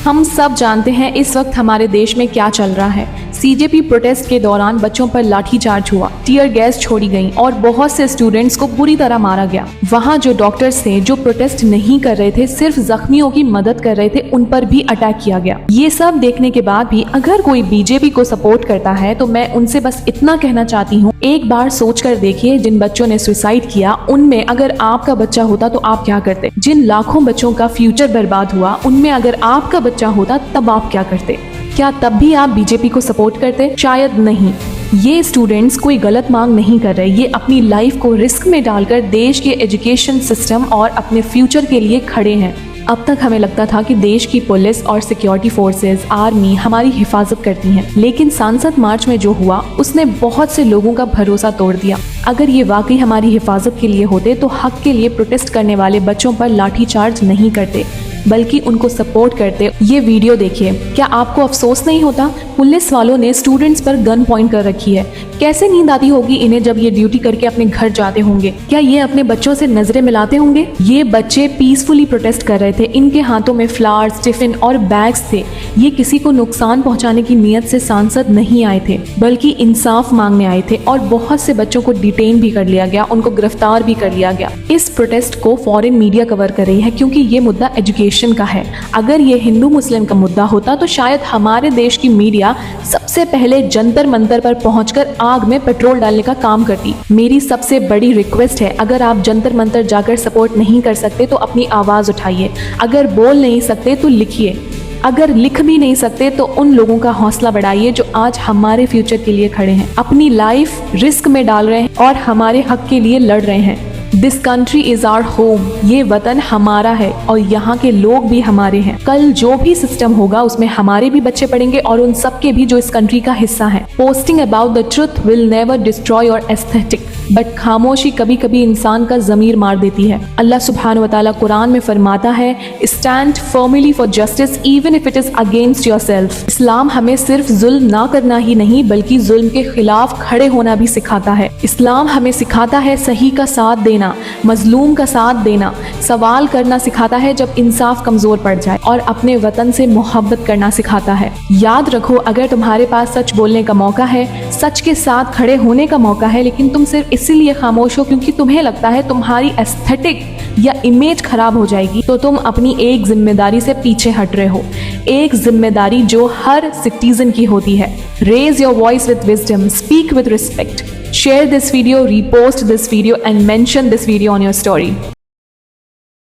हम सब जानते हैं इस वक्त हमारे देश में क्या चल रहा है। सीजेपी प्रोटेस्ट के दौरान बच्चों पर लाठीचार्ज हुआ, टीयर गैस छोड़ी गई और बहुत से स्टूडेंट्स को बुरी तरह मारा गया। वहाँ जो डॉक्टर्स थे जो प्रोटेस्ट नहीं कर रहे थे, सिर्फ जख्मियों की मदद कर रहे थे, उन पर भी अटैक किया गया। ये सब देखने के बाद भी अगर कोई बीजेपी को सपोर्ट करता है तो मैं उनसे बस इतना कहना चाहती हूँ, एक बार सोच कर देखिए, जिन बच्चों ने सुसाइड किया उनमें अगर आपका बच्चा होता तो आप क्या करते? जिन लाखों बच्चों का फ्यूचर बर्बाद हुआ उनमें अगर आपका बच्चा होता तब आप क्या करते? क्या तब भी आप बीजेपी को सपोर्ट करते? शायद नहीं। ये स्टूडेंट्स कोई गलत मांग नहीं कर रहे, ये अपनी लाइफ को रिस्क में डालकर देश के एजुकेशन सिस्टम और अपने फ्यूचर के लिए खड़े हैं। अब तक हमें लगता था कि देश की पुलिस और सिक्योरिटी फोर्सेस, आर्मी हमारी हिफाजत करती हैं, लेकिन सांसद मार्च में जो हुआ उसने बहुत से लोगों का भरोसा तोड़ दिया। अगर ये वाकई हमारी हिफाजत के लिए होते तो हक के लिए प्रोटेस्ट करने वाले बच्चों पर लाठीचार्ज नहीं करते, बल्कि उनको सपोर्ट करते। ये वीडियो देखिए, क्या आपको अफसोस नहीं होता? पुलिस वालों ने स्टूडेंट्स पर गन पॉइंट कर रखी है। कैसे नींद आती होगी इन्हें जब ये ड्यूटी करके अपने घर जाते होंगे? क्या ये अपने बच्चों से नजरें मिलाते होंगे? ये बच्चे पीसफुली प्रोटेस्ट कर रहे थे, इनके हाथों में फ्लावर्स, टिफिन और बैग्स थे। ये किसी को नुकसान पहुंचाने की नीयत से सांसद नहीं आए थे, बल्कि इंसाफ मांगने आए थे। और बहुत से बच्चों को डिटेन भी कर लिया गया, उनको गिरफ्तार भी कर लिया गया। इस प्रोटेस्ट को फॉरेन मीडिया कवर कर रही है क्योंकि ये मुद्दा एजुकेशन का है। अगर ये हिंदू मुस्लिम का मुद्दा होता तो शायद हमारे देश की मीडिया सबसे पहले जंतर मंतर पर पहुंचकर आग में पेट्रोल डालने का काम करती। मेरी सबसे बड़ी रिक्वेस्ट है, अगर आप जंतर मंतर जाकर सपोर्ट नहीं कर सकते तो अपनी आवाज उठाइए। अगर बोल नहीं सकते तो लिखिए। अगर लिख भी नहीं सकते तो उन लोगों का हौसला बढ़ाइए जो आज हमारे फ्यूचर के लिए खड़े हैं, अपनी लाइफ रिस्क में डाल रहे हैं और हमारे हक के लिए लड़ रहे हैं। This country is our home. ये वतन हमारा है और यहाँ के लोग भी हमारे हैं। कल जो भी सिस्टम होगा उसमें हमारे भी बच्चे पढ़ेंगे और उन सब के भी जो इस कंट्री का हिस्सा है। Posting about the truth will never destroy your aesthetic, but खामोशी कभी कभी इंसान का जमीर मार देती है। अल्लाह सुब्हानहू व तआला कुरान में फरमाता है, stand firmly for justice even if it is against yourself. Islam हमें सिर्फ जुल्म ना करना ही नहीं बल्कि जुल्म के खिलाफ खड़े होना भी सिखाता है। इस्लाम हमें सिखाता है सही का साथ देना, मजलूम का साथ देना, सवाल करना सिखाता है जब इंसाफ कमजोर पड़ जाए, और अपने वतन से मोहब्बत करना सिखाता है। याद रखो, अगर तुम्हारे पास सच बोलने का मौका है, सच के साथ खड़े होने का मौका है, लेकिन तुम सिर्फ इसीलिए खामोश हो क्योंकि तुम्हें लगता है तुम्हारी एस्थेटिक या इमेज खराब हो जाएगी, तो तुम अपनी एक जिम्मेदारी से पीछे हट रहे हो। एक जिम्मेदारी जो हर सिटीजन की होती है। Raise your voice with wisdom, speak with respect, share this video, repost this video and mention this video on your story.